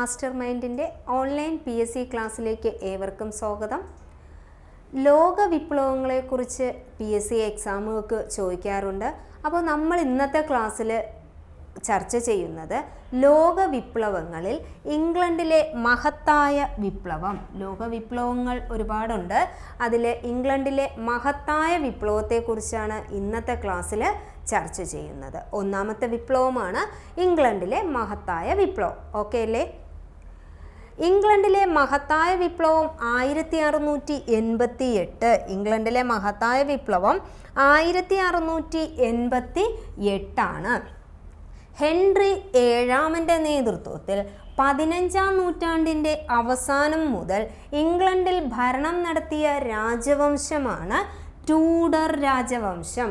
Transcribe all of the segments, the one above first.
Master മൈൻഡിൻ്റെ online PSC ക്ലാസ്സിലേക്ക് ഏവർക്കും സ്വാഗതം. ലോക വിപ്ലവങ്ങളെക്കുറിച്ച് PSC എക്സാമുകൾക്ക് ചോദിക്കാറുണ്ട്. അപ്പോൾ നമ്മൾ ഇന്നത്തെ ക്ലാസ്സിൽ ചർച്ച ചെയ്യുന്നത് ലോക വിപ്ലവങ്ങളിൽ ഇംഗ്ലണ്ടിലെ മഹത്തായ വിപ്ലവം. ലോക വിപ്ലവങ്ങൾ ഒരുപാടുണ്ട്. അതിൽ ഇംഗ്ലണ്ടിലെ മഹത്തായ വിപ്ലവത്തെക്കുറിച്ചാണ് ഇന്നത്തെ ക്ലാസ്സിൽ ചർച്ച ചെയ്യുന്നത്. ഒന്നാമത്തെ വിപ്ലവമാണ് ഇംഗ്ലണ്ടിലെ മഹത്തായ വിപ്ലവം. ഓക്കെ അല്ലേ? ഇംഗ്ലണ്ടിലെ മഹത്തായ വിപ്ലവം 1688. ഇംഗ്ലണ്ടിലെ മഹത്തായ വിപ്ലവം 1688 ഹെൻറി ഏഴാമൻ്റെ നേതൃത്വത്തിൽ 15-ാം നൂറ്റാണ്ടിൻ്റെ അവസാനം മുതൽ ഇംഗ്ലണ്ടിൽ ഭരണം നടത്തിയ രാജവംശമാണ് ടൂഡർ രാജവംശം.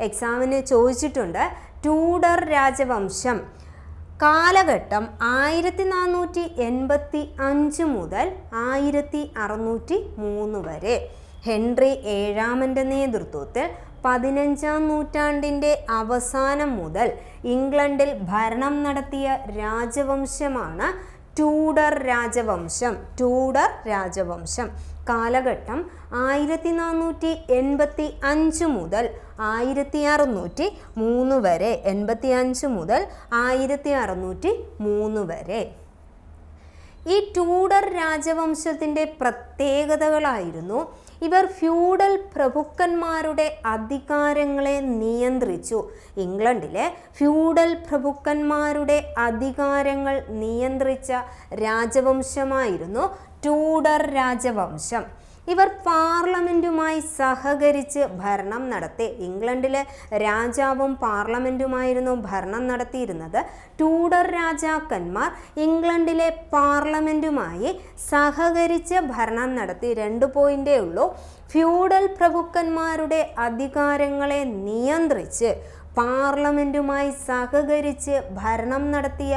എക്സാമിന് ചോദിച്ചിട്ടുണ്ട്. ടൂഡർ രാജവംശം കാലഘട്ടം 1485 മുതൽ 1603 വരെ. ഹെൻറി ഏഴാമൻ്റെ നേതൃത്വത്തിൽ 15-ാം നൂറ്റാണ്ടിൻ്റെ അവസാനം മുതൽ ഇംഗ്ലണ്ടിൽ ഭരണം നടത്തിയ രാജവംശമാണ് ടൂഡർ രാജവംശം. ടൂഡർ രാജവംശം കാലഘട്ടം 1485 മുതൽ 1603 വരെ. 85 മുതൽ 1603 വരെ. ഈ ടൂഡർ രാജവംശത്തിൻ്റെ പ്രത്യേകതകളായിരുന്നു: ഇവർ ഫ്യൂഡൽ പ്രഭുക്കന്മാരുടെ അധികാരങ്ങളെ നിയന്ത്രിച്ചു. ഇംഗ്ലണ്ടിലെ ഫ്യൂഡൽ പ്രഭുക്കന്മാരുടെ അധികാരങ്ങൾ നിയന്ത്രിച്ച രാജവംശമായിരുന്നു ടൂഡർ രാജവംശം. ഇവർ പാർലമെൻറ്റുമായി സഹകരിച്ച് ഭരണം നടത്തി. ഇംഗ്ലണ്ടിലെ രാജാവും പാർലമെൻറ്റുമായിരുന്നു ഭരണം നടത്തിയിരുന്നത്. ടൂഡർ രാജാക്കന്മാർ ഇംഗ്ലണ്ടിലെ പാർലമെൻറ്റുമായി സഹകരിച്ച് ഭരണം നടത്തി. 2 പോയിൻ്റേ ഉള്ളൂ. ഫ്യൂഡൽ പ്രഭുക്കന്മാരുടെ അധികാരങ്ങളെ നിയന്ത്രിച്ച് പാർലമെൻറ്റുമായി സഹകരിച്ച് ഭരണം നടത്തിയ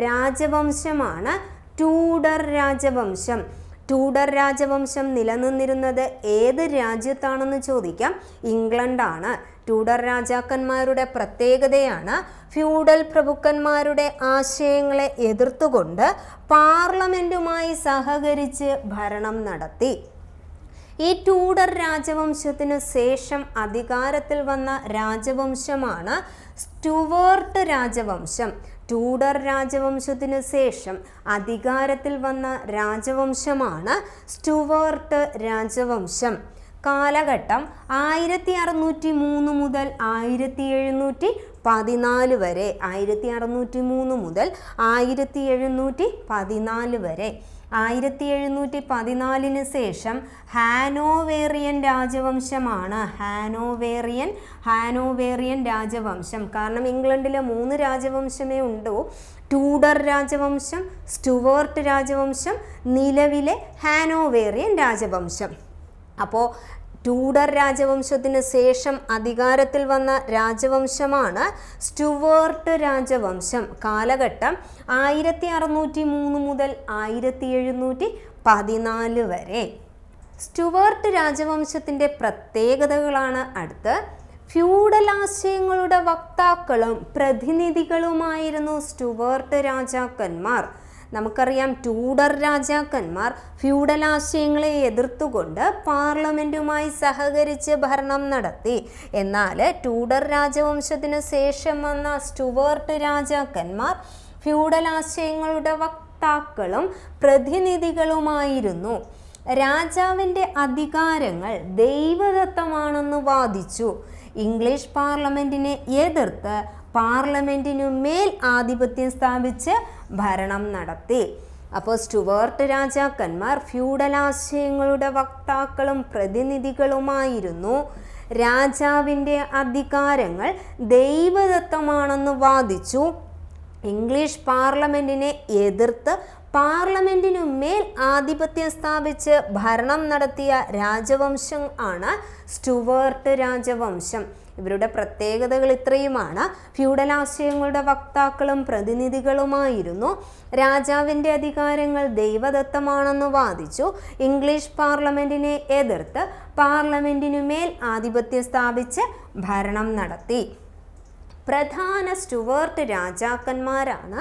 രാജവംശമാണ് ടൂഡർ രാജവംശം. ടൂഡർ രാജവംശം നിലനിന്നിരുന്നത് ഏത് രാജ്യത്താണെന്ന് ചോദിക്കാം. ഇംഗ്ലണ്ടാണ്. ടൂഡർ രാജാക്കന്മാരുടെ പ്രത്യേകതയാണ് ഫ്യൂഡൽ പ്രഭുക്കന്മാരുടെ ആശയങ്ങളെ എതിർത്തുകൊണ്ട് പാർലമെൻറ്റുമായി സഹകരിച്ച് ഭരണം നടത്തി. ഈ ടൂഡർ രാജവംശത്തിന് ശേഷം അധികാരത്തിൽ വന്ന രാജവംശമാണ് സ്റ്റുവർട്ട് രാജവംശം. ടൂഡർ രാജവംശത്തിനു ശേഷം അധികാരത്തിൽ വന്ന രാജവംശമാണ് സ്റ്റുവർട്ട് രാജവംശം. കാലഘട്ടം 1603 മുതൽ 1714 വരെ. 1603 മുതൽ 1714 വരെ. 1714 ശേഷം ഹാനോവേറിയൻ രാജവംശമാണ്. ഹാനോവേറിയൻ രാജവംശം. കാരണം ഇംഗ്ലണ്ടിൽ 3 രാജവംശമേ ഉള്ളൂ. ടൂഡർ രാജവംശം, സ്റ്റുവർട്ട് രാജവംശം, നിലവിലെ ഹാനോവേറിയൻ രാജവംശം. അപ്പോൾ ടൂഡർ രാജവംശത്തിന് ശേഷം അധികാരത്തിൽ വന്ന രാജവംശമാണ് സ്റ്റുവർട്ട് രാജവംശം. കാലഘട്ടം 1603 മുതൽ 1714 വരെ. സ്റ്റുവർട്ട് രാജവംശത്തിൻ്റെ പ്രത്യേകതകളാണ് അടുത്ത്. ഫ്യൂഡൽ ആശയങ്ങളുടെ വക്താക്കളും പ്രതിനിധികളുമായിരുന്നു സ്റ്റുവർട്ട് രാജാക്കന്മാർ. നമുക്കറിയാം, ടൂഡർ രാജാക്കന്മാർ ഫ്യൂഡൽ ആശയങ്ങളെ എതിർത്തുകൊണ്ട് പാർലമെൻറ്റുമായി സഹകരിച്ച് ഭരണം നടത്തി. എന്നാൽ ടൂഡർ രാജവംശത്തിന് ശേഷം വന്ന സ്റ്റുവർട്ട് രാജാക്കന്മാർ ഫ്യൂഡൽ ആശയങ്ങളുടെ വക്താക്കളും പ്രതിനിധികളുമായിരുന്നു. രാജാവിൻ്റെ അധികാരങ്ങൾ ദൈവദത്തമാണെന്ന് വാദിച്ചു. ഇംഗ്ലീഷ് പാർലമെൻറ്റിനെ എതിർത്ത് പാർലമെൻറ്റിനു മേൽ ആധിപത്യം സ്ഥാപിച്ച് ഭരണം നടത്തി. അപ്പോൾ സ്റ്റുവർട്ട് രാജാക്കന്മാർ ഫ്യൂഡൽ ആശയങ്ങളുടെ വക്താക്കളും പ്രതിനിധികളുമായിരുന്നു. രാജാവിൻ്റെ അധികാരങ്ങൾ ദൈവദത്തമാണെന്ന് വാദിച്ചു. ഇംഗ്ലീഷ് പാർലമെൻറ്റിനെ എതിർത്ത് പാർലമെൻറ്റിനു മേൽ ആധിപത്യം സ്ഥാപിച്ച് ഭരണം നടത്തിയ രാജവംശം ആണ് സ്റ്റുവർട്ട് രാജവംശം. ഇവരുടെ പ്രത്യേകതകൾ ഇത്രയുമാണ്: ഫ്യൂഡൽ ആശയങ്ങളുടെ വക്താക്കളും പ്രതിനിധികളുമായിരുന്നു. രാജാവിൻ്റെ അധികാരങ്ങൾ ദൈവദത്തമാണെന്ന് വാദിച്ചു. ഇംഗ്ലീഷ് പാർലമെൻറ്റിനെ എതിർത്ത് പാർലമെൻറ്റിനു മേൽ ആധിപത്യം സ്ഥാപിച്ച് ഭരണം നടത്തി. പ്രധാന സ്റ്റുവർട്ട് രാജാക്കന്മാരാണ്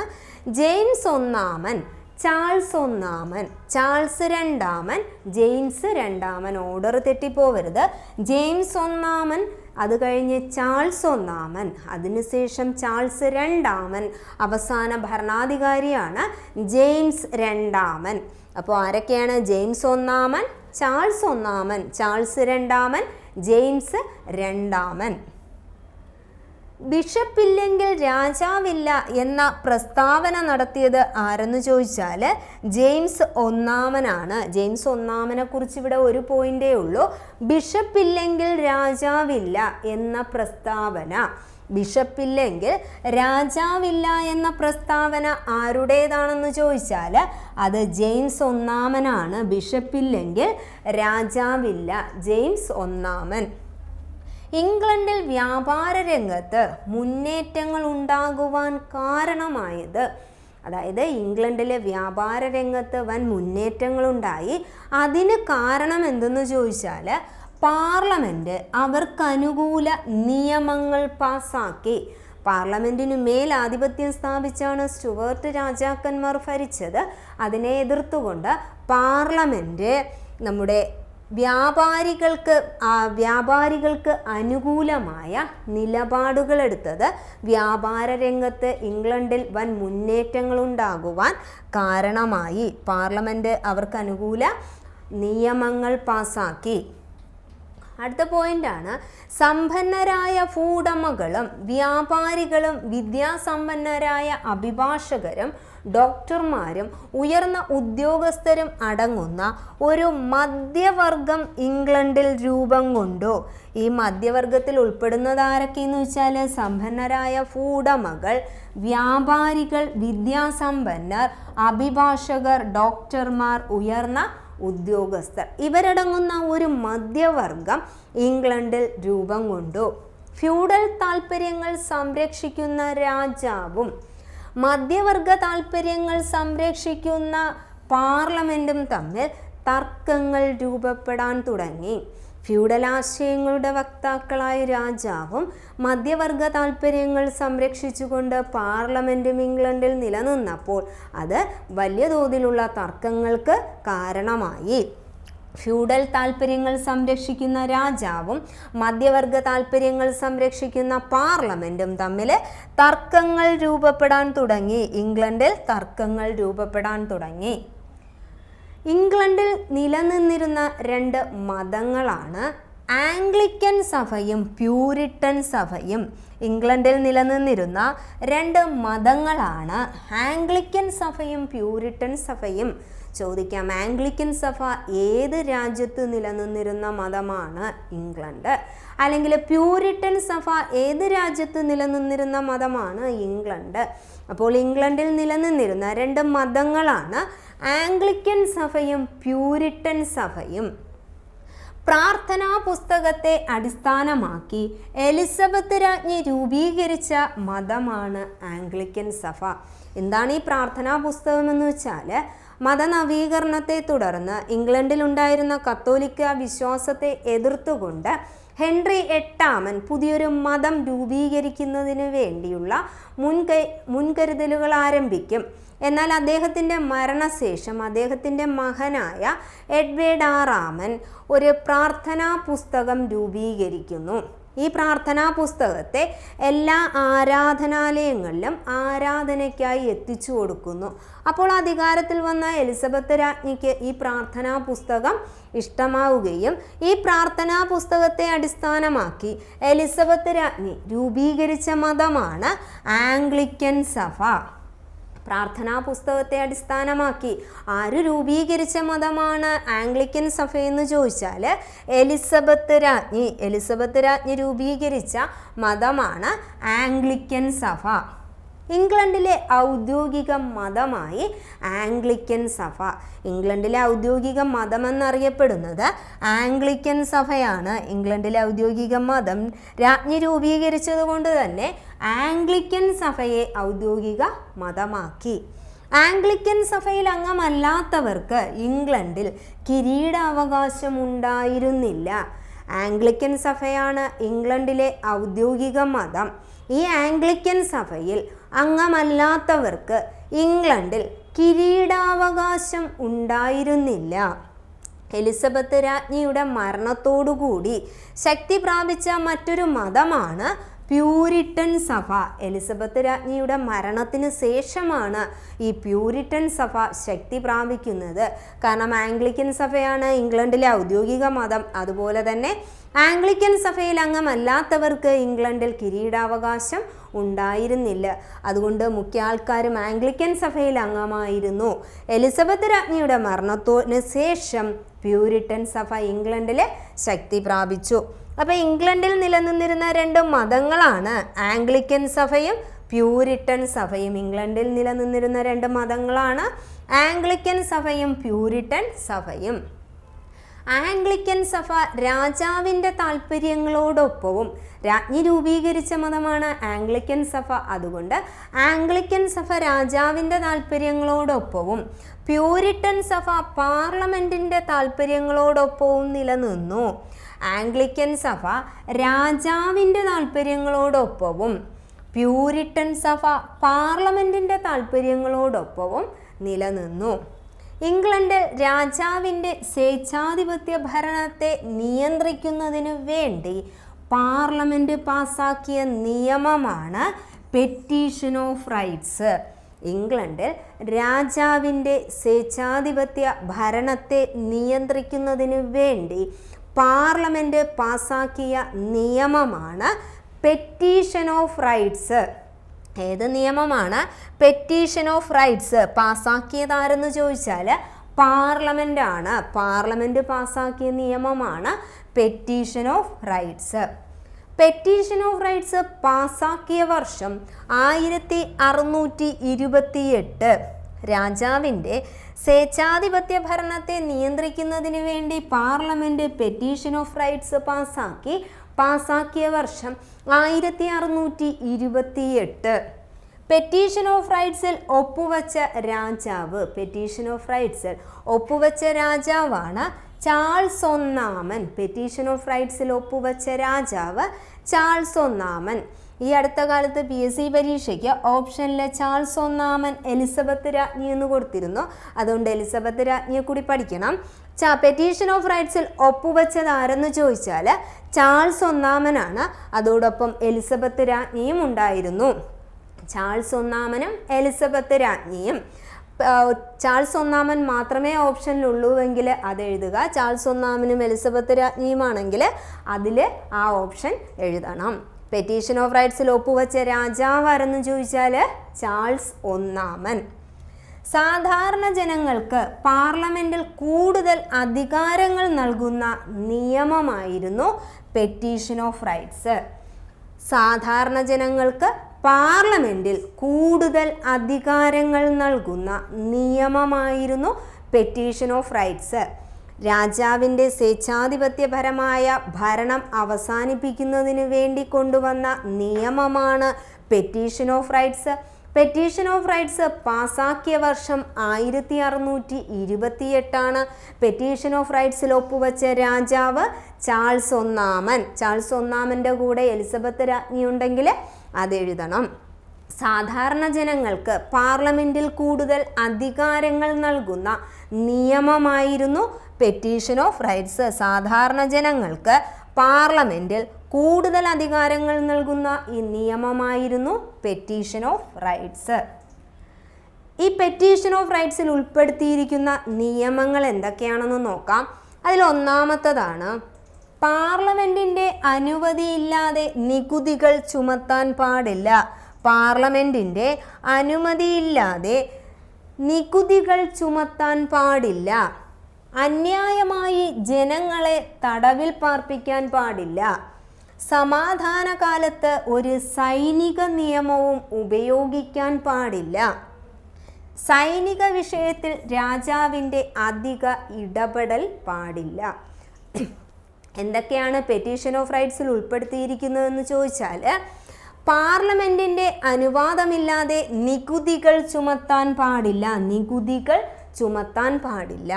ജെയിംസ് ഒന്നാമൻ, ചാൾസ് ഒന്നാമൻ, ചാൾസ് രണ്ടാമൻ, ജെയിംസ് രണ്ടാമൻ. ഓർഡർ തെറ്റിപ്പോവരുത്. ജെയിംസ് ഒന്നാമൻ, അത് കഴിഞ്ഞ് ചാൾസ് ഒന്നാമൻ, അതിനുശേഷം ചാൾസ് രണ്ടാമൻ, അവസാന ഭരണാധികാരിയാണ് ജെയിംസ് രണ്ടാമൻ. അപ്പോൾ ആരൊക്കെയാണ്? ജെയിംസ് ഒന്നാമൻ, ചാൾസ് ഒന്നാമൻ, ചാൾസ് രണ്ടാമൻ, ജെയിംസ് രണ്ടാമൻ. ബിഷപ്പില്ലെങ്കിൽ രാജാവില്ല എന്ന പ്രസ്താവന നടത്തിയത് ആരെന്ന് ചോദിച്ചാൽ ജെയിംസ് ഒന്നാമനാണ്. ജെയിംസ് ഒന്നാമനെ കുറിച്ച് ഇവിടെ ഒരു പോയിന്റേ ഉള്ളൂ. ബിഷപ്പില്ലെങ്കിൽ രാജാവില്ല എന്ന പ്രസ്താവന, ബിഷപ്പില്ലെങ്കിൽ രാജാവില്ല എന്ന പ്രസ്താവന ആരുടേതാണെന്ന് ചോദിച്ചാൽ അത് ജെയിംസ് ഒന്നാമനാണ്. ബിഷപ്പില്ലെങ്കിൽ രാജാവില്ല, ജെയിംസ് ഒന്നാമൻ. ഇംഗ്ലണ്ടിൽ വ്യാപാര രംഗത്ത് മുന്നേറ്റങ്ങൾ ഉണ്ടാകുവാൻ കാരണമായത്, അതായത് ഇംഗ്ലണ്ടിലെ വ്യാപാര രംഗത്ത് വൻ മുന്നേറ്റങ്ങളുണ്ടായി. അതിന് കാരണം എന്തെന്ന് ചോദിച്ചാൽ പാർലമെൻറ്റ് അവർക്കനുകൂല നിയമങ്ങൾ പാസാക്കി. പാർലമെൻറ്റിനു മേൽ ആധിപത്യം സ്ഥാപിച്ചാണ് സ്റ്റുവർട്ട് രാജാക്കന്മാർ ഭരിച്ചത്. അതിനെ എതിർത്തുകൊണ്ട് പാർലമെൻറ്റ് നമ്മുടെ വ്യാപാരികൾക്ക് അനുകൂലമായ നിലപാടുകൾ എടുത്തത് വ്യാപാര രംഗത്ത് ഇംഗ്ലണ്ടിൽ വൻ മുന്നേറ്റങ്ങൾ ഉണ്ടാകുവാൻ കാരണമായി. പാർലമെൻറ്റ് അവർക്ക് അനുകൂല നിയമങ്ങൾ പാസാക്കി. അടുത്ത പോയിന്റാണ്, സമ്പന്നരായ ഭൂവുടമകളും വ്യാപാരികളും വിദ്യാസമ്പന്നരായ അഭിഭാഷകരും ഡോക്ടർമാരും ഉയർന്ന ഉദ്യോഗസ്ഥരും അടങ്ങുന്ന ഒരു മധ്യവർഗം ഇംഗ്ലണ്ടിൽ രൂപം കൊണ്ടു. ഈ മധ്യവർഗത്തിൽ ഉൾപ്പെടുന്നത് ആരൊക്കെയെന്ന് വെച്ചാൽ സമ്പന്നരായ ഭൂവുടമകൾ, വ്യാപാരികൾ, വിദ്യാസമ്പന്നർ, അഭിഭാഷകർ, ഡോക്ടർമാർ, ഉയർന്ന ഉദ്യോഗസ്ഥർ, ഇവരടങ്ങുന്ന ഒരു മധ്യവർഗം ഇംഗ്ലണ്ടിൽ രൂപം കൊണ്ടു. ഫ്യൂഡൽ താൽപ്പര്യങ്ങൾ സംരക്ഷിക്കുന്ന രാജാവും മധ്യവർഗ താൽപ്പര്യങ്ങൾ സംരക്ഷിക്കുന്ന പാർലമെൻറ്റും തമ്മിൽ തർക്കങ്ങൾ രൂപപ്പെടാൻ തുടങ്ങി. ഫ്യൂഡൽ ആശയങ്ങളുടെ വക്താക്കളായ രാജാവും മധ്യവർഗ താൽപ്പര്യങ്ങൾ സംരക്ഷിച്ചുകൊണ്ട് പാർലമെൻറ്റും ഇംഗ്ലണ്ടിൽ നിലനിന്നപ്പോൾ അത് വലിയ തോതിലുള്ള തർക്കങ്ങൾക്ക് കാരണമായി. ഫ്യൂഡൽ താൽപ്പര്യങ്ങൾ സംരക്ഷിക്കുന്ന രാജാവും മധ്യവർഗ താൽപ്പര്യങ്ങൾ സംരക്ഷിക്കുന്ന പാർലമെൻറ്റും തമ്മിൽ തർക്കങ്ങൾ രൂപപ്പെടാൻ തുടങ്ങി. ഇംഗ്ലണ്ടിൽ തർക്കങ്ങൾ രൂപപ്പെടാൻ തുടങ്ങി. ഇംഗ്ലണ്ടിൽ നിലനിന്നിരുന്ന രണ്ട് മതങ്ങളാണ് ആംഗ്ലിക്കൻ സഭയും പ്യൂരിട്ടൻ സഭയും. ഇംഗ്ലണ്ടിൽ നിലനിന്നിരുന്ന രണ്ട് മതങ്ങളാണ് ആംഗ്ലിക്കൻ സഭയും പ്യൂരിട്ടൻ സഭയും. ചോദിക്കാം, ആംഗ്ലിക്കൻ സഭ ഏത് രാജ്യത്ത് നിലനിന്നിരുന്ന മതമാണ്? ഇംഗ്ലണ്ട്. അല്ലെങ്കിൽ പ്യൂരിട്ടൻ സഭ ഏത് രാജ്യത്ത് നിലനിന്നിരുന്ന മതമാണ്? ഇംഗ്ലണ്ട്. അപ്പോൾ ഇംഗ്ലണ്ടിൽ നിലനിന്നിരുന്ന രണ്ട് മതങ്ങളാണ് ആംഗ്ലിക്കൻ സഭയും പ്യൂരിട്ടൻ സഭയും. പ്രാർത്ഥനാ പുസ്തകത്തെ അടിസ്ഥാനമാക്കി എലിസബത്ത് രാജ്ഞി രൂപീകരിച്ച മതമാണ് ആംഗ്ലിക്കൻ സഭ. എന്താണ് ഈ പ്രാർത്ഥനാ പുസ്തകം എന്ന് വെച്ചാൽ, മതനവീകരണത്തെ തുടർന്ന് ഇംഗ്ലണ്ടിലുണ്ടായിരുന്ന കത്തോലിക്ക വിശ്വാസത്തെ എതിർത്തുകൊണ്ട് ഹെൻറി എട്ടാമൻ പുതിയൊരു മതം രൂപീകരിക്കുന്നതിന് വേണ്ടിയുള്ള മുൻകരുതലുകൾ ആരംഭിക്കും. എന്നാൽ അദ്ദേഹത്തിൻ്റെ മരണശേഷം അദ്ദേഹത്തിൻ്റെ മകനായ എഡ്വേർഡ് ആറാമൻ ഒരു പ്രാർത്ഥനാ പുസ്തകം രൂപീകരിക്കുന്നു. ഈ പ്രാർത്ഥനാ പുസ്തകത്തെ എല്ലാ ആരാധനാലയങ്ങളിലും ആരാധനയ്ക്കായി എത്തിച്ചു കൊടുക്കുന്നു. അപ്പോൾ അധികാരത്തിൽ വന്ന എലിസബത്ത് രാജ്ഞിക്ക് ഈ പ്രാർത്ഥനാ പുസ്തകം ഇഷ്ടമാവുകയും ഈ പ്രാർത്ഥനാ പുസ്തകത്തെ അടിസ്ഥാനമാക്കി എലിസബത്ത് രാജ്ഞി രൂപീകരിച്ച മതമാണ് ആംഗ്ലിക്കൻ സഭ. പ്രാർത്ഥനാ പുസ്തകത്തെ അടിസ്ഥാനമാക്കി ആര് രൂപീകരിച്ച മതമാണ് ആംഗ്ലിക്കൻ സഭ എന്ന് ചോദിച്ചാൽ എലിസബത്ത് രാജ്ഞി രൂപീകരിച്ച മതമാണ് ആംഗ്ലിക്കൻ സഭ. ഇംഗ്ലണ്ടിലെ ഔദ്യോഗിക മതമായി ആംഗ്ലിക്കൻ സഭ. ഇംഗ്ലണ്ടിലെ ഔദ്യോഗിക മതമെന്നറിയപ്പെടുന്നത് ആംഗ്ലിക്കൻ സഭയാണ്. ഇംഗ്ലണ്ടിലെ ഔദ്യോഗിക മതം രാജ്ഞി രൂപീകരിച്ചത് കൊണ്ട് തന്നെ ആംഗ്ലിക്കൻ സഭയെ ഔദ്യോഗിക മതമാക്കി. ആംഗ്ലിക്കൻ സഭയിൽ അംഗമല്ലാത്തവർക്ക് ഇംഗ്ലണ്ടിൽ കിരീടാവകാശം ഉണ്ടായിരുന്നില്ല. ആംഗ്ലിക്കൻ സഭയാണ് ഇംഗ്ലണ്ടിലെ ഔദ്യോഗിക മതം. ഈ ആംഗ്ലിക്കൻ സഭയിൽ അംഗമല്ലാത്തവർക്ക് ഇംഗ്ലണ്ടിൽ കിരീടാവകാശം ഉണ്ടായിരുന്നില്ല. എലിസബത്ത് രാജ്ഞിയുടെ മരണത്തോടുകൂടി ശക്തി പ്രാപിച്ച മറ്റൊരു മതമാണ് പ്യൂരിറ്റൻ സഭ. എലിസബത്ത് രാജ്ഞിയുടെ മരണത്തിന് ശേഷമാണ് ഈ പ്യൂരിറ്റൻ സഭ ശക്തി പ്രാപിക്കുന്നത്. കാരണം ആംഗ്ലിക്കൻ സഭയാണ് ഇംഗ്ലണ്ടിലെ ഔദ്യോഗിക മതം. അതുപോലെ തന്നെ ആംഗ്ലിക്കൻ സഭയിൽ അംഗമല്ലാത്തവർക്ക് ഇംഗ്ലണ്ടിൽ കിരീടാവകാശം ഉണ്ടായിരുന്നില്ല. അതുകൊണ്ട് മുഖ്യ ആൾക്കാരും ആംഗ്ലിക്കൻ സഭയിൽ അംഗമായിരുന്നു. എലിസബത്ത് രാജ്ഞിയുടെ മരണത്തിന് ശേഷം പ്യൂരിറ്റൻ സഭ ഇംഗ്ലണ്ടിൽ ശക്തി പ്രാപിച്ചു. അപ്പോൾ ഇംഗ്ലണ്ടിൽ നിലനിന്നിരുന്ന രണ്ട് മതങ്ങളാണ് ആംഗ്ലിക്കൻ സഭയും പ്യൂരിറ്റൻ സഭയും. ഇംഗ്ലണ്ടിൽ നിലനിന്നിരുന്ന രണ്ട് മതങ്ങളാണ് ആംഗ്ലിക്കൻ സഭയും പ്യൂരിറ്റൻ സഭയും. ആംഗ്ലിക്കൻ സഭ രാജാവിൻ്റെ താല്പര്യങ്ങളോടൊപ്പവും രാജ്ഞി രൂപീകരിച്ച മതമാണ് ആംഗ്ലിക്കൻ സഭ. അതുകൊണ്ട് ആംഗ്ലിക്കൻ സഭ രാജാവിൻ്റെ താല്പര്യങ്ങളോടൊപ്പവും പ്യൂരിറ്റൻ സഭ പാർലമെൻറ്റിൻ്റെ താല്പര്യങ്ങളോടൊപ്പവും നിലനിന്നു. ആംഗ്ലിക്കൻ സഭ രാജാവിൻ്റെ താല്പര്യങ്ങളോടൊപ്പവും പ്യൂരിറ്റൻ സഭ പാർലമെൻറ്റിൻ്റെ താല്പര്യങ്ങളോടൊപ്പവും നിലനിന്നു. ഇംഗ്ലണ്ട് രാജാവിൻ്റെ സ്വേച്ഛാധിപത്യ ഭരണത്തെ നിയന്ത്രിക്കുന്നതിന് വേണ്ടി പാർലമെൻറ്റ് പാസാക്കിയ നിയമമാണ് പെറ്റീഷൻ ഓഫ് റൈറ്റ്സ്. ഇംഗ്ലണ്ടിൽ രാജാവിൻ്റെ സ്വേച്ഛാധിപത്യ ഭരണത്തെ നിയന്ത്രിക്കുന്നതിന് വേണ്ടി പാർലമെൻറ്റ് പാസാക്കിയ നിയമമാണ് പെറ്റീഷൻ ഓഫ് റൈറ്റ്സ്. ഏത് നിയമമാണ് പെറ്റീഷൻ ഓഫ് റൈറ്റ്സ്? പാസാക്കിയതാരെന്ന് ചോദിച്ചാൽ പാർലമെൻ്റ് ആണ്. പാർലമെൻറ്റ് പാസാക്കിയ നിയമമാണ് petition of rights. Petition of rights പാസാക്കിയ വർഷം 1628. രാജാവിൻ്റെ സ്വേച്ഛാധിപത്യ ഭരണത്തെ നിയന്ത്രിക്കുന്നതിന് വേണ്ടി പാർലമെൻറ്റ് പെറ്റീഷൻ ഓഫ് റൈറ്റ്സ് പാസാക്കിയ വർഷം 1628. പെറ്റീഷൻ ഓഫ് റൈറ്റ്സിൽ ഒപ്പുവെച്ച രാജാവ് രാജാവാണ് ചാൾസ് ഒന്നാമൻ. പെറ്റീഷൻ ഓഫ് റൈറ്റ്സിൽ ഒപ്പുവെച്ച രാജാവ് ചാൾസ് ഒന്നാമൻ. ഈ അടുത്ത കാലത്ത് PSC പരീക്ഷയ്ക്ക് ഓപ്ഷനിൽ ചാൾസ് ഒന്നാമൻ എലിസബത്ത് രാജ്ഞി എന്ന് കൊടുത്തിരുന്നു. അതുകൊണ്ട് എലിസബത്ത് രാജ്ഞിയെ കൂടി പഠിക്കണം. പെറ്റീഷൻ ഓഫ് റൈറ്റ്സിൽ ഒപ്പുവെച്ചത് ആരെന്ന് ചോദിച്ചാൽ ചാൾസ് ഒന്നാമനാണ്. അതോടൊപ്പം എലിസബത്ത് രാജ്ഞിയും ഉണ്ടായിരുന്നു. ചാൾസ് ഒന്നാമനും എലിസബത്ത് രാജ്ഞിയും. ചാൾസ് ഒന്നാമൻ മാത്രമേ ഓപ്ഷനിലുള്ളൂവെങ്കിൽ അത് എഴുതുക. ചാൾസ് ഒന്നാമനും എലിസബത്ത് രാജ്ഞിയുമാണെങ്കിൽ അതിൽ ആ ഓപ്ഷൻ എഴുതണം. പെറ്റീഷൻ ഓഫ് റൈറ്റ്സിൽ ഒപ്പുവെച്ച രാജാവ് ആരെന്ന് ചോദിച്ചാൽ ചാൾസ് ഒന്നാമൻ. സാധാരണ ജനങ്ങൾക്ക് പാർലമെൻറ്റിൽ കൂടുതൽ അധികാരങ്ങൾ നൽകുന്ന നിയമമായിരുന്നു പെറ്റീഷൻ ഓഫ് റൈറ്റ്സ്. സാധാരണ ജനങ്ങൾക്ക് പാർലമെൻറ്റിൽ കൂടുതൽ അധികാരങ്ങൾ നൽകുന്ന നിയമമായിരുന്നു പെറ്റീഷൻ ഓഫ് റൈറ്റ്സ്. രാജാവിൻ്റെ സ്വേച്ഛാധിപത്യപരമായ ഭരണം അവസാനിപ്പിക്കുന്നതിന് വേണ്ടി കൊണ്ടുവന്ന നിയമമാണ് petition of rights. Petition of rights പാസാക്കിയ വർഷം 1628. പെറ്റീഷൻ ഓഫ് റൈറ്റ്സിൽ ഒപ്പുവെച്ച രാജാവ് ചാൾസ് ഒന്നാമൻ. ചാൾസ് ഒന്നാമൻ്റെ കൂടെ എലിസബത്ത് രാജ്ഞി ഉണ്ടെങ്കിൽ അതെഴുതണം. സാധാരണ ജനങ്ങൾക്ക് പാർലമെൻറ്റിൽ കൂടുതൽ അധികാരങ്ങൾ നൽകുന്ന നിയമമായിരുന്നു പെറ്റീഷൻ ഓഫ് റൈറ്റ്സ്. സാധാരണ ജനങ്ങൾക്ക് പാർലമെൻറ്റിൽ കൂടുതൽ അധികാരങ്ങൾ നൽകുന്ന ഈ നിയമമായിരുന്നു പെറ്റീഷൻ ഓഫ് റൈറ്റ്സ്. ഈ പെറ്റീഷൻ ഓഫ് റൈറ്റ്സിൽ ഉൾപ്പെടുത്തിയിരിക്കുന്ന നിയമങ്ങൾ എന്തൊക്കെയാണെന്ന് നോക്കാം. അതിൽ ഒന്നാമത്തതാണ് പാർലമെൻറ്റിൻ്റെ അനുമതിയില്ലാതെ നികുതികൾ ചുമത്താൻ പാടില്ല. പാർലമെൻറ്റിൻ്റെ അനുമതിയില്ലാതെ നികുതികൾ ചുമത്താൻ പാടില്ല. അന്യായമായി ജനങ്ങളെ തടവിൽ പാർപ്പിക്കാൻ പാടില്ല. സമാധാനകാലത്ത് ഒരു സൈനിക നിയമവും ഉപയോഗിക്കാൻ പാടില്ല. സൈനിക വിഷയത്തിൽ രാജാവിൻ്റെ അധിക ഇടപെടൽ പാടില്ല. എന്തൊക്കെയാണ് പെറ്റീഷൻ ഓഫ് റൈറ്റ്സിൽ ഉൾപ്പെടുത്തിയിരിക്കുന്നതെന്ന് ചോദിച്ചാൽ പാർലമെൻറ്റിൻ്റെ അനുവാദമില്ലാതെ നികുതികൾ ചുമത്താൻ പാടില്ല.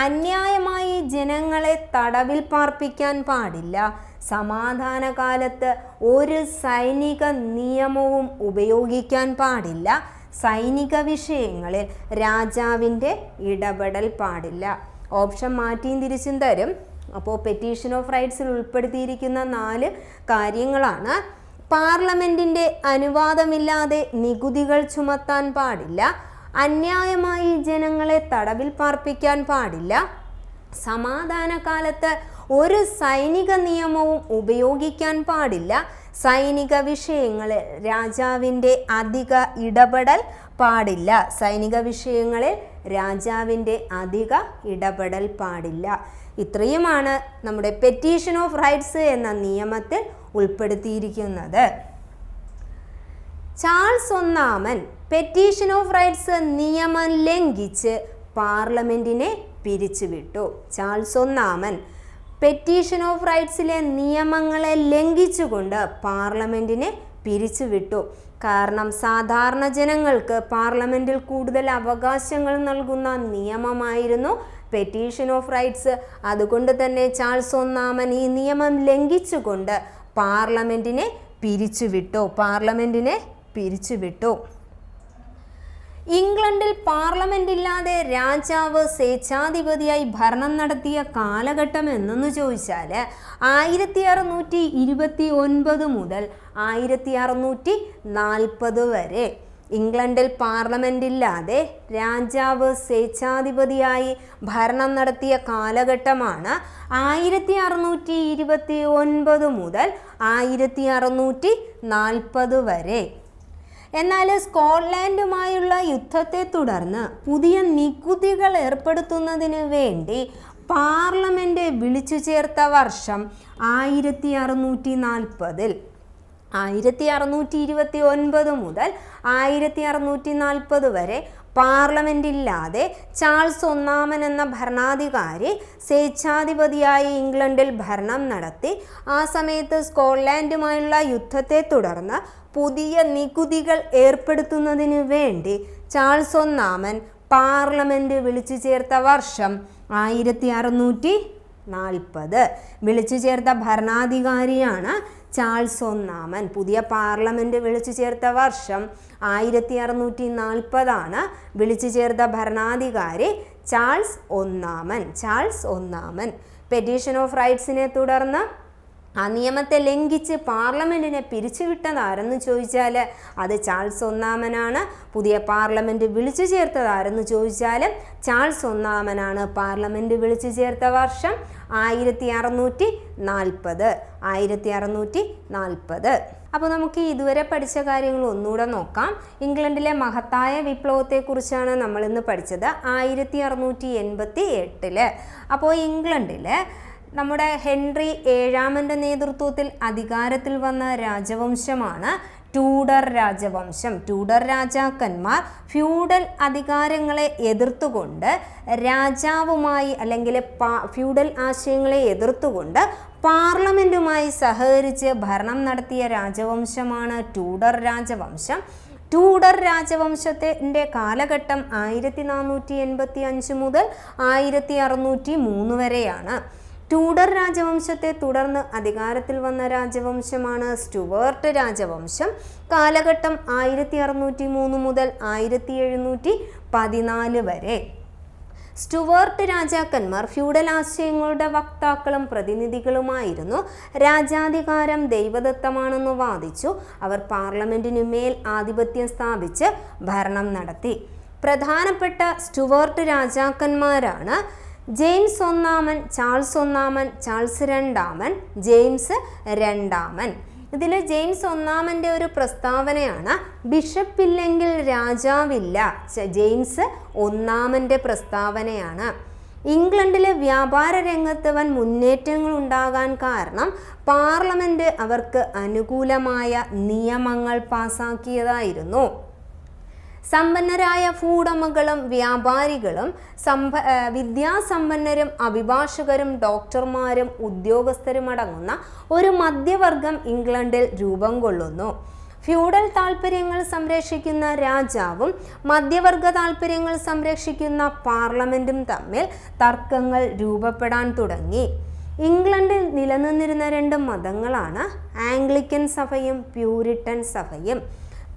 അന്യായമായി ജനങ്ങളെ തടവിൽ പാർപ്പിക്കാൻ പാടില്ല. സമാധാനകാലത്ത് ഒരു സൈനിക നിയമവും ഉപയോഗിക്കാൻ പാടില്ല. സൈനിക വിഷയങ്ങളിൽ രാജാവിൻ്റെ ഇടപെടൽ പാടില്ല. ഓപ്ഷൻ മാറ്റിയും തിരിച്ചും തരും. അപ്പോൾ പെറ്റീഷൻ ഓഫ് റൈറ്റ്സിൽ ഉൾപ്പെടുത്തിയിരിക്കുന്ന 4 കാര്യങ്ങളാണ്: പാർലമെൻറ്റിൻ്റെ അനുവാദമില്ലാതെ നികുതികൾ ചുമത്താൻ പാടില്ല, അന്യായമായി ജനങ്ങളെ തടവിൽ പാർപ്പിക്കാൻ പാടില്ല, സമാധാന കാലത്ത് ഒരു സൈനിക നിയമവും ഉപയോഗിക്കാൻ പാടില്ല, സൈനിക വിഷയങ്ങളിൽ രാജാവിൻ്റെ അധിക ഇടപെടൽ പാടില്ല. സൈനിക വിഷയങ്ങളിൽ രാജാവിൻ്റെ അധിക ഇടപെടൽ പാടില്ല. ഇത്രയുമാണ് നമ്മുടെ പെറ്റീഷൻ ഓഫ് റൈറ്റ്സ് എന്ന നിയമത്തിൽ ഉൾപ്പെടുത്തിയിരിക്കുന്നത്. ചാൾസ് ഒന്നാമൻ പെറ്റീഷൻ ഓഫ് റൈറ്റ്സ് നിയമം ലംഘിച്ച് പാർലമെൻറ്റിനെ പിരിച്ചുവിട്ടു. ചാൾസ് ഒന്നാമൻ പെറ്റീഷൻ ഓഫ് റൈറ്റ്സിലെ നിയമങ്ങളെ ലംഘിച്ചുകൊണ്ട് പാർലമെൻറ്റിനെ പിരിച്ചുവിട്ടു. കാരണം സാധാരണ ജനങ്ങൾക്ക് പാർലമെൻറ്റിൽ കൂടുതൽ അവകാശങ്ങൾ നൽകുന്ന നിയമമായിരുന്നു പെറ്റീഷൻ ഓഫ് റൈറ്റ്സ്. അതുകൊണ്ട് തന്നെ ചാൾസ് ഒന്നാമൻ ഈ നിയമം ലംഘിച്ചുകൊണ്ട് പാർലമെൻറ്റിനെ പിരിച്ചുവിട്ടു. ഇംഗ്ലണ്ടിൽ പാർലമെന്റ് ഇല്ലാതെ രാജാവ് സ്വേച്ഛാധിപതിയായി ഭരണം നടത്തിയ കാലഘട്ടം എന്നു ചോദിച്ചാൽ 1629 മുതൽ 1640 വരെ. ഇംഗ്ലണ്ടിൽ പാർലമെന്റ് ഇല്ലാതെ രാജാവ് സ്വേച്ഛാധിപതിയായി ഭരണം നടത്തിയ കാലഘട്ടമാണ് 1629 മുതൽ 1640 വരെ. എന്നാൽ സ്കോട്ട്ലാൻഡുമായുള്ള യുദ്ധത്തെ തുടർന്ന് പുതിയ നികുതികൾ ഏർപ്പെടുത്തുന്നതിന് വേണ്ടി പാർലമെൻറ്റ് വിളിച്ചു ചേർത്ത വർഷം 1640. 1629 മുതൽ 1640 വരെ പാർലമെന്റ് ഇല്ലാതെ ചാൾസ് ഒന്നാമൻ എന്ന ഭരണാധികാരി സ്വേച്ഛാധിപതിയായി ഇംഗ്ലണ്ടിൽ ഭരണം നടത്തി. ആ സമയത്ത് സ്കോട്ട്ലാൻഡുമായുള്ള യുദ്ധത്തെ തുടർന്ന് പുതിയ നികുതികൾ ഏർപ്പെടുത്തുന്നതിന് വേണ്ടി ചാൾസ് ഒന്നാമൻ പാർലമെന്റ് വിളിച്ചു ചേർത്ത വർഷം 1640. വിളിച്ചു ചേർത്ത ഭരണാധികാരിയാണ് ചാൾസ് ഒന്നാമൻ. പുതിയ പാർലമെന്റ് വിളിച്ചു ചേർത്ത വർഷം 1640. വിളിച്ചു ചേർത്ത ഭരണാധികാരി ചാൾസ് ഒന്നാമൻ. പെറ്റീഷൻ ഓഫ് റൈറ്റ്സിനെ തുടർന്ന് ആ നിയമത്തെ ലംഘിച്ച് പാർലമെന്റിനെ പിരിച്ചുവിട്ടതാരെന്ന് ചോദിച്ചാൽ അത് ചാൾസ് ഒന്നാമനാണ്. പുതിയ പാർലമെന്റ് വിളിച്ചു ചേർത്തതാരെന്ന് ചോദിച്ചാൽ ചാൾസ് ഒന്നാമനാണ്. പാർലമെന്റ് വിളിച്ചു ചേർത്ത വർഷം 1640. അപ്പോൾ നമുക്ക് ഇതുവരെ പഠിച്ച കാര്യങ്ങൾ ഒന്നുകൂടെ നോക്കാം. ഇംഗ്ലണ്ടിലെ മഹത്തായ വിപ്ലവത്തെക്കുറിച്ചാണ് നമ്മൾ ഇന്ന് പഠിച്ചത്. 1688. അപ്പോൾ ഇംഗ്ലണ്ടിൽ നമ്മുടെ ഹെൻറി ഏഴാമൻ്റെ നേതൃത്വത്തിൽ അധികാരത്തിൽ വന്ന രാജവംശമാണ് ട്യൂഡർ രാജവംശം. ട്യൂഡർ രാജാക്കന്മാർ ഫ്യൂഡൽ അധികാരങ്ങളെ എതിർത്തുകൊണ്ട് രാജാവുമായി അല്ലെങ്കിൽ ഫ്യൂഡൽ ആശയങ്ങളെ എതിർത്തുകൊണ്ട് പാർലമെൻറ്റുമായി സഹകരിച്ച് ഭരണം നടത്തിയ രാജവംശമാണ് ട്യൂഡർ രാജവംശം. ട്യൂഡർ രാജവംശത്തിൻ്റെ കാലഘട്ടം 1485 മുതൽ 1603 വരെയാണ്. ട്യൂഡർ രാജവംശത്തെ തുടർന്ന് അധികാരത്തിൽ വന്ന രാജവംശമാണ് സ്റ്റുവർട്ട് രാജവംശം. കാലഘട്ടം 1603 മുതൽ 1714 വരെ. സ്റ്റുവർട്ട് രാജാക്കന്മാർ ഫ്യൂഡൽ ആശയങ്ങളുടെ വക്താക്കളും പ്രതിനിധികളുമായിരുന്നു. രാജാധികാരം ദൈവദത്തമാണെന്ന് വാദിച്ചു. അവർ പാർലമെന്റിനു മേൽ ആധിപത്യം സ്ഥാപിച്ച് ഭരണം നടത്തി. പ്രധാനപ്പെട്ട സ്റ്റുവർട്ട് രാജാക്കന്മാരാണ് ജെയിംസ് ഒന്നാമൻ, ചാൾസ് ഒന്നാമൻ, ചാൾസ് രണ്ടാമൻ, ജെയിംസ് രണ്ടാമൻ. ഇതിൽ ജെയിംസ് ഒന്നാമൻ്റെ ഒരു പ്രസ്താവനയാണ് ബിഷപ്പില്ലെങ്കിൽ രാജാവില്ല. ജെയിംസ് ഒന്നാമൻ്റെ പ്രസ്താവനയാണ്. ഇംഗ്ലണ്ടിലെ വ്യാപാര രംഗത്ത് വൻ മുന്നേറ്റങ്ങൾ ഉണ്ടാകാൻ കാരണം പാർലമെന്റ് അവർക്ക് അനുകൂലമായ നിയമങ്ങൾ പാസാക്കിയതായിരുന്നു. സമ്പന്നരായ ഭൂവുടമകളും വ്യാപാരികളും വിദ്യാസമ്പന്നരും അഭിഭാഷകരും ഡോക്ടർമാരും ഉദ്യോഗസ്ഥരും അടങ്ങുന്ന ഒരു മധ്യവർഗം ഇംഗ്ലണ്ടിൽ രൂപം കൊള്ളുന്നു. ഫ്യൂഡൽ താൽപ്പര്യങ്ങൾ സംരക്ഷിക്കുന്ന രാജാവും മധ്യവർഗ താൽപ്പര്യങ്ങൾ സംരക്ഷിക്കുന്ന പാർലമെന്റും തമ്മിൽ തർക്കങ്ങൾ രൂപപ്പെടാൻ തുടങ്ങി. ഇംഗ്ലണ്ടിൽ നിലനിന്നിരുന്ന 2 മതങ്ങളാണ് ആംഗ്ലിക്കൻ സഭയും പ്യൂരിറ്റൻ സഭയും.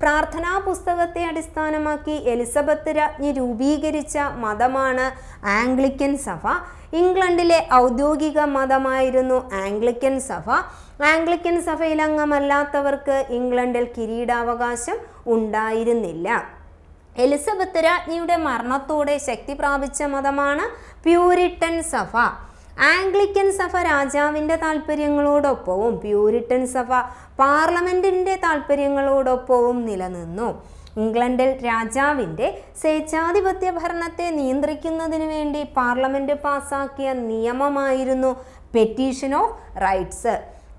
പ്രാർത്ഥനാ പുസ്തകത്തെ അടിസ്ഥാനമാക്കി എലിസബത്ത് രാജ്ഞി രൂപീകരിച്ച മതമാണ് ആംഗ്ലിക്കൻ സഭ. ഇംഗ്ലണ്ടിലെ ഔദ്യോഗിക മതമായിരുന്നു ആംഗ്ലിക്കൻ സഭ. ആംഗ്ലിക്കൻ സഭയിൽ അംഗമല്ലാത്തവർക്ക് ഇംഗ്ലണ്ടിൽ കിരീടാവകാശം ഉണ്ടായിരുന്നില്ല. എലിസബത്ത് രാജ്ഞിയുടെ മരണത്തോടെ ശക്തി പ്രാപിച്ച മതമാണ് പ്യൂരിട്ടൻ സഭ. ആംഗ്ലിക്കൻ സഭ രാജാവിൻ്റെ താല്പര്യങ്ങളോടൊപ്പവും പ്യൂരിട്ടൻ സഭ പാർലമെൻറ്റിൻ്റെ താല്പര്യങ്ങളോടൊപ്പവും നിലനിന്നു. ഇംഗ്ലണ്ടിൽ രാജാവിൻ്റെ സ്വേച്ഛാധിപത്യ ഭരണത്തെ നിയന്ത്രിക്കുന്നതിന് വേണ്ടി പാർലമെൻറ്റ് പാസാക്കിയ നിയമമായിരുന്നു petition of rights.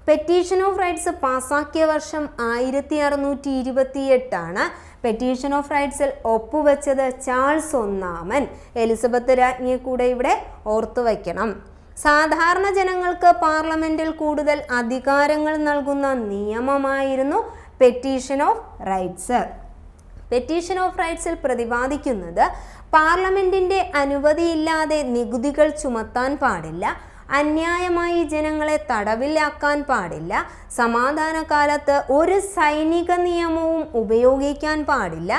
Petition of rights പാസാക്കിയ വർഷം 1628 പെറ്റീഷൻ ഓഫ് റൈറ്റ്സിൽ ഒപ്പുവെച്ചത് ചാൾസ് ഒന്നാമൻ. എലിസബത്ത് രാജ്ഞിയെ കൂടെ ഇവിടെ ഓർത്തു വയ്ക്കണം. സാധാരണ ജനങ്ങൾക്ക് പാർലമെൻറ്റിൽ കൂടുതൽ അധികാരങ്ങൾ നൽകുന്ന നിയമമായിരുന്നു petition of rights. Petition of റൈറ്റ്സിൽ പ്രതിപാദിക്കുന്നത് പാർലമെൻറ്റിൻ്റെ അനുമതിയില്ലാതെ നികുതികൾ ചുമത്താൻ പാടില്ല, അന്യായമായി ജനങ്ങളെ തടവിലാക്കാൻ പാടില്ല, സമാധാനകാലത്ത് ഒരു സൈനിക നിയമവും ഉപയോഗിക്കാൻ പാടില്ല,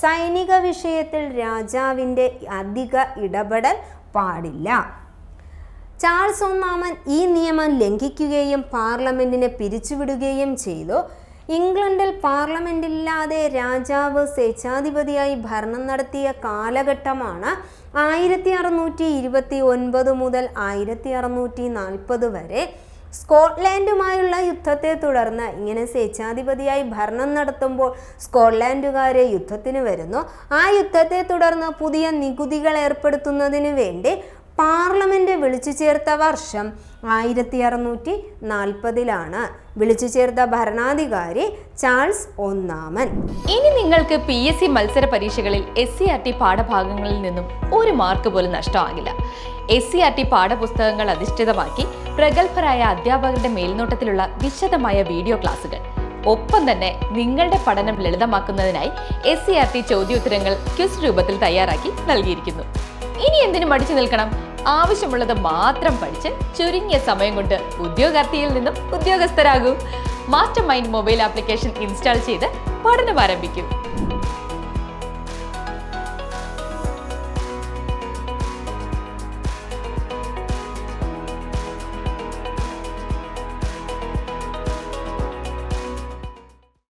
സൈനിക വിഷയത്തിൽ രാജാവിൻ്റെ അധിക ഇടപെടൽ പാടില്ല. ചാൾസ് ഒന്നാമൻ ഈ നിയമം ലംഘിക്കുകയും പാർലമെൻറ്റിനെ പിരിച്ചുവിടുകയും ചെയ്തു. ഇംഗ്ലണ്ടിൽ പാർലമെൻറ്റില്ലാതെ രാജാവ് സ്വേച്ഛാധിപതിയായി ഭരണം നടത്തിയ കാലഘട്ടമാണ് 1629 മുതൽ 1640 വരെ. സ്കോട്ട്ലാൻഡുമായുള്ള യുദ്ധത്തെ തുടർന്ന് ഇങ്ങനെ സ്വേച്ഛാധിപതിയായി ഭരണം നടത്തുമ്പോൾ സ്കോട്ട്ലാൻഡുകാരെ യുദ്ധത്തിന് വരുന്നു. ആ യുദ്ധത്തെ തുടർന്ന് പുതിയ നികുതികൾ ഏർപ്പെടുത്തുന്നതിന് വേണ്ടി പാർലമെൻറ്റ് വിളിച്ചു ചേർത്ത വർഷം 1640 വിളിച്ചു ചേർത്ത ഭരണാധികാരി ചാൾസ് ഒന്നാമൻ. ഇനി നിങ്ങൾക്ക് PSC മത്സര പരീക്ഷകളിൽ SCERT പാഠഭാഗങ്ങളിൽ നിന്നും ഒരു മാർക്ക് പോലും നഷ്ടമാകില്ല. SCERT പാഠപുസ്തകങ്ങൾ അധിഷ്ഠിതമാക്കി പ്രഗത്ഭരായ അധ്യാപകരുടെ മേൽനോട്ടത്തിലുള്ള വിശദമായ വീഡിയോ ക്ലാസുകൾ, ഒപ്പം തന്നെ നിങ്ങളുടെ പഠനം ലളിതമാക്കുന്നതിനായി SCERT ചോദ്യോത്തരങ്ങൾ ക്വിസ് രൂപത്തിൽ തയ്യാറാക്കി നൽകിയിരിക്കുന്നു. ഇനി എന്തിനു മടിച്ചു നിൽക്കണം? ആവശ്യമുള്ളത് മാത്രം പഠിച്ച് ചുരുങ്ങിയ സമയം കൊണ്ട് ഉദ്യോഗാർത്ഥിയിൽ നിന്നും ഉദ്യോഗസ്ഥരാകൂ. Master mind mobile application install ചെയ്ത് പഠനം ആരംഭിക്കും.